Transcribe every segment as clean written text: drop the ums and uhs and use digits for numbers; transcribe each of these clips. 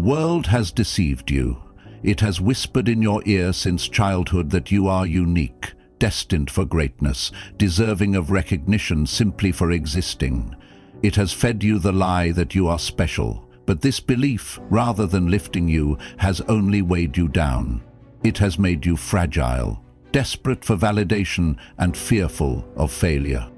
world has deceived you. It has whispered in your ear since childhood that you are unique, destined for greatness, deserving of recognition simply for existing. It has fed you the lie that you are special, but this belief, rather than lifting you, has only weighed you down. It has made you fragile, desperate for validation and fearful of failure.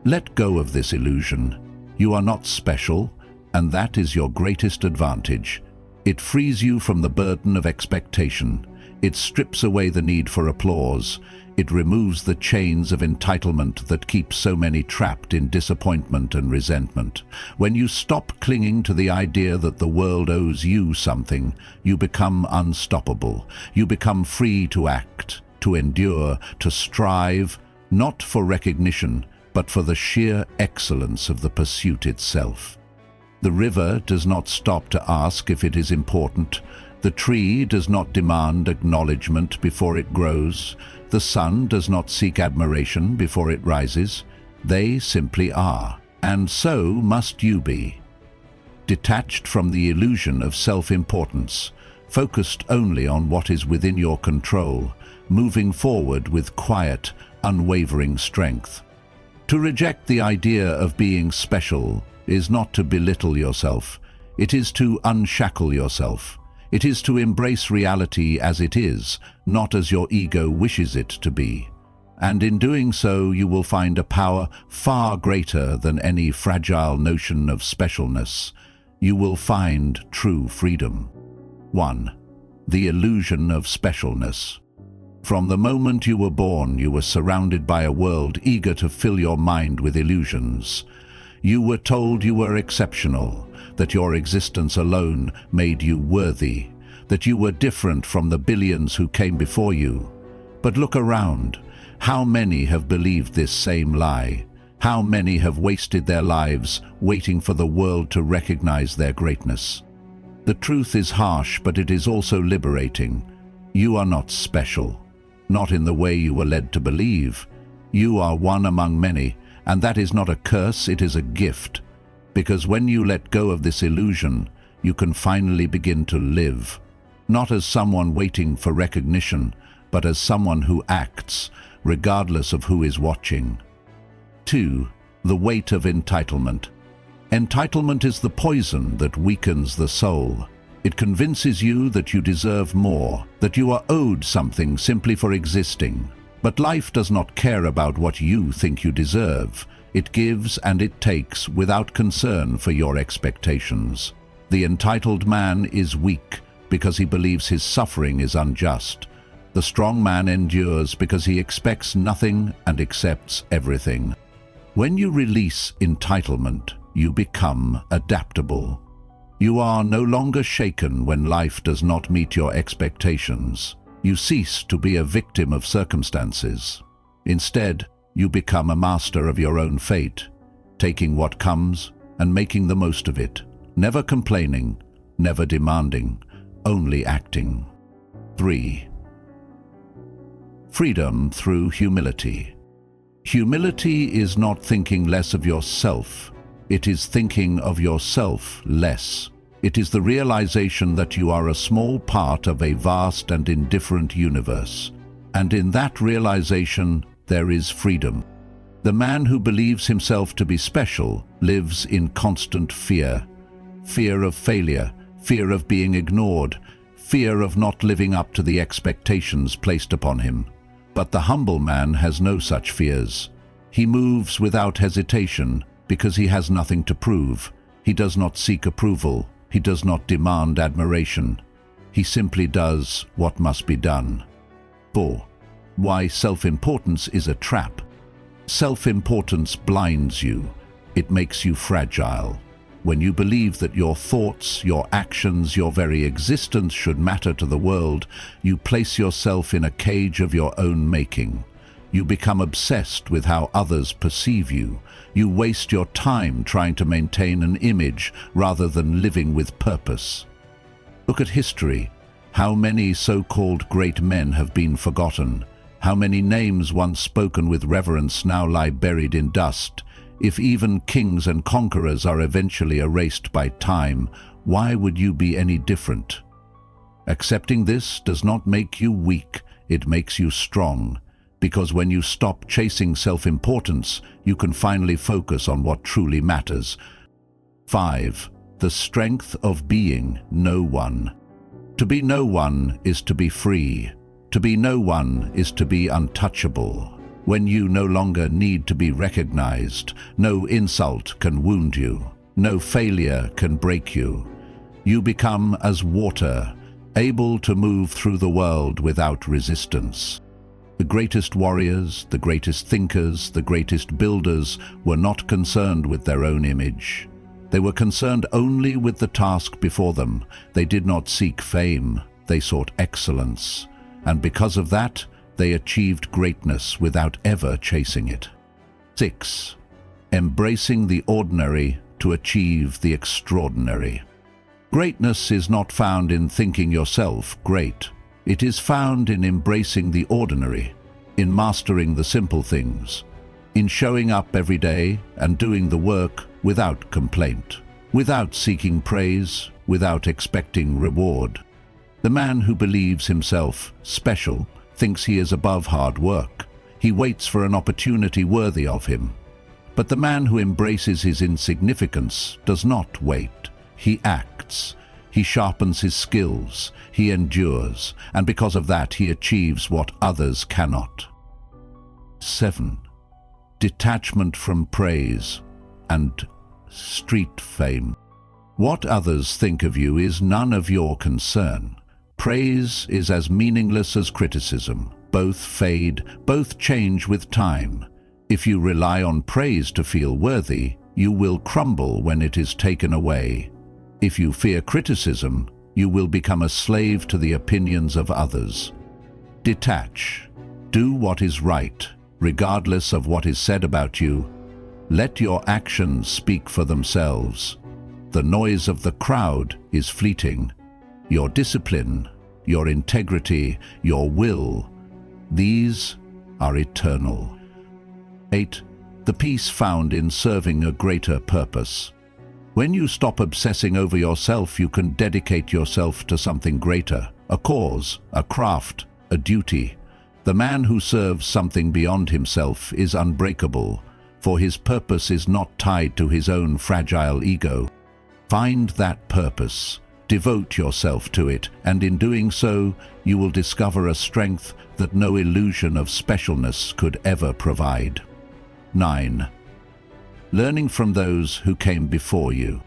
Let go of this illusion. You are not special, and that is your greatest advantage. It frees you from the burden of expectation. It strips away the need for applause. It removes the chains of entitlement that keep so many trapped in disappointment and resentment. When you stop clinging to the idea that the world owes you something, you become unstoppable. You become free to act, to endure, to strive, not for recognition, but for the sheer excellence of the pursuit itself. The river does not stop to ask if it is important. The tree does not demand acknowledgement before it grows. The sun does not seek admiration before it rises. They simply are, and so must you be. Detached from the illusion of self-importance, focused only on what is within your control, moving forward with quiet, unwavering strength. To reject the idea of being special is not to belittle yourself. It is to unshackle yourself. It is to embrace reality as it is, not as your ego wishes it to be. And in doing so, you will find a power far greater than any fragile notion of specialness. You will find true freedom. 1. The illusion of specialness. From the moment you were born, you were surrounded by a world eager to fill your mind with illusions. You were told you were exceptional, that your existence alone made you worthy, that you were different from the billions who came before you. But look around. How many have believed this same lie? How many have wasted their lives waiting for the world to recognize their greatness? The truth is harsh, but it is also liberating. You are not special, not in the way you were led to believe. You are one among many, and that is not a curse, it is a gift. Because when you let go of this illusion, you can finally begin to live, not as someone waiting for recognition, but as someone who acts, regardless of who is watching. 2. The weight of entitlement. Entitlement is the poison that weakens the soul. It convinces you that you deserve more, that you are owed something simply for existing. But life does not care about what you think you deserve. It gives and it takes without concern for your expectations. The entitled man is weak because he believes his suffering is unjust. The strong man endures because he expects nothing and accepts everything. When you release entitlement, you become adaptable. You are no longer shaken when life does not meet your expectations. You cease to be a victim of circumstances. Instead, you become a master of your own fate, taking what comes and making the most of it, never complaining, never demanding, only acting. 3. Freedom through humility. Humility is not thinking less of yourself. It is thinking of yourself less. It is the realization that you are a small part of a vast and indifferent universe. And in that realization, there is freedom. The man who believes himself to be special lives in constant fear. Fear of failure, fear of being ignored, fear of not living up to the expectations placed upon him. But the humble man has no such fears. He moves without hesitation because he has nothing to prove. He does not seek approval. He does not demand admiration. He simply does what must be done. 4. Why self-importance is a trap. Self-importance blinds you. It makes you fragile. When you believe that your thoughts, your actions, your very existence should matter to the world, you place yourself in a cage of your own making. You become obsessed with how others perceive you. You waste your time trying to maintain an image rather than living with purpose. Look at history. How many so-called great men have been forgotten? How many names once spoken with reverence now lie buried in dust? If even kings and conquerors are eventually erased by time, Why would you be any different? Accepting this does not make you weak, it makes you strong, because when you stop chasing self-importance, you can finally focus on what truly matters. 5. The strength of being no one. To be no one is to be free. To be no one is to be untouchable. When you no longer need to be recognized, no insult can wound you, no failure can break you. You become as water, able to move through the world without resistance. The greatest warriors, the greatest thinkers, the greatest builders were not concerned with their own image. They were concerned only with the task before them. They did not seek fame, they sought excellence. And because of that, they achieved greatness without ever chasing it. 6. Embracing the ordinary to achieve the extraordinary. Greatness is not found in thinking yourself great. It is found in embracing the ordinary, in mastering the simple things, in showing up every day and doing the work without complaint, without seeking praise, without expecting reward. The man who believes himself special thinks he is above hard work. He waits for an opportunity worthy of him. But the man who embraces his insignificance does not wait. He acts. He sharpens his skills. He endures. And because of that, he achieves what others cannot. 7. Detachment from praise and street fame. What others think of you is none of your concern. Praise is as meaningless as criticism. Both fade, both change with time. If you rely on praise to feel worthy, you will crumble when it is taken away. If you fear criticism, you will become a slave to the opinions of others. Detach. Do what is right, regardless of what is said about you. Let your actions speak for themselves. The noise of the crowd is fleeting. Your discipline, your integrity, your will, these are eternal. 8. The peace found in serving a greater purpose. When you stop obsessing over yourself, you can dedicate yourself to something greater, a cause, a craft, a duty. The man who serves something beyond himself is unbreakable, for his purpose is not tied to his own fragile ego. Find that purpose, devote yourself to it, and in doing so, you will discover a strength that no illusion of specialness could ever provide. 9. Learning from those who came before you.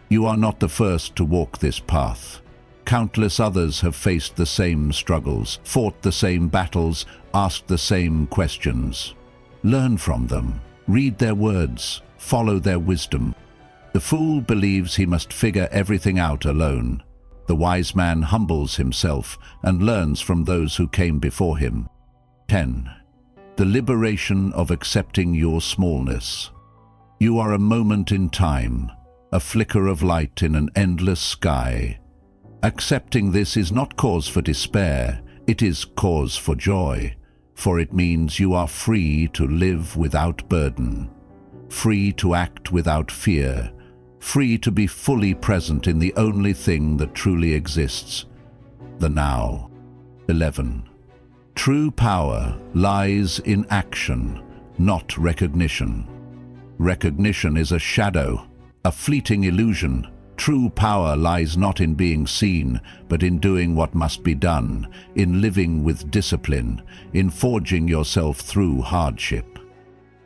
You are not the first to walk this path. Countless others have faced the same struggles, fought the same battles, asked the same questions. Learn from them, read their words, follow their wisdom. The fool believes he must figure everything out alone. The wise man humbles himself and learns from those who came before him. 10. The liberation of accepting your smallness. You are a moment in time, a flicker of light in an endless sky. Accepting this is not cause for despair, it is cause for joy, for it means you are free to live without burden, free to act without fear, free to be fully present in the only thing that truly exists, the now. 11. True power lies in action, not recognition. Recognition is a shadow, a fleeting illusion. True power lies not in being seen, but in doing what must be done, in living with discipline, in forging yourself through hardship.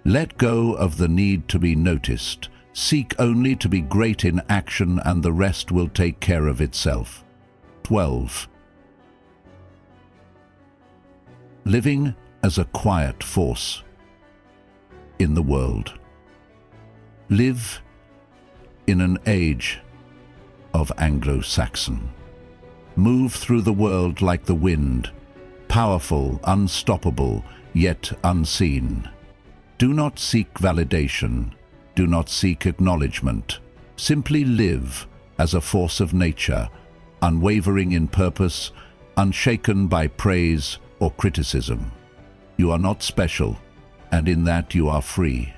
Let go of the need to be noticed. Seek only to be great in action, and the rest will take care of itself. 12. Living as a quiet force in the world. Live in an age of Anglo-Saxon. Move through the world like the wind, powerful, unstoppable, yet unseen. Do not seek validation. Do not seek acknowledgement. Simply live as a force of nature, unwavering in purpose, unshaken by praise or criticism. You are not special, and in that you are free.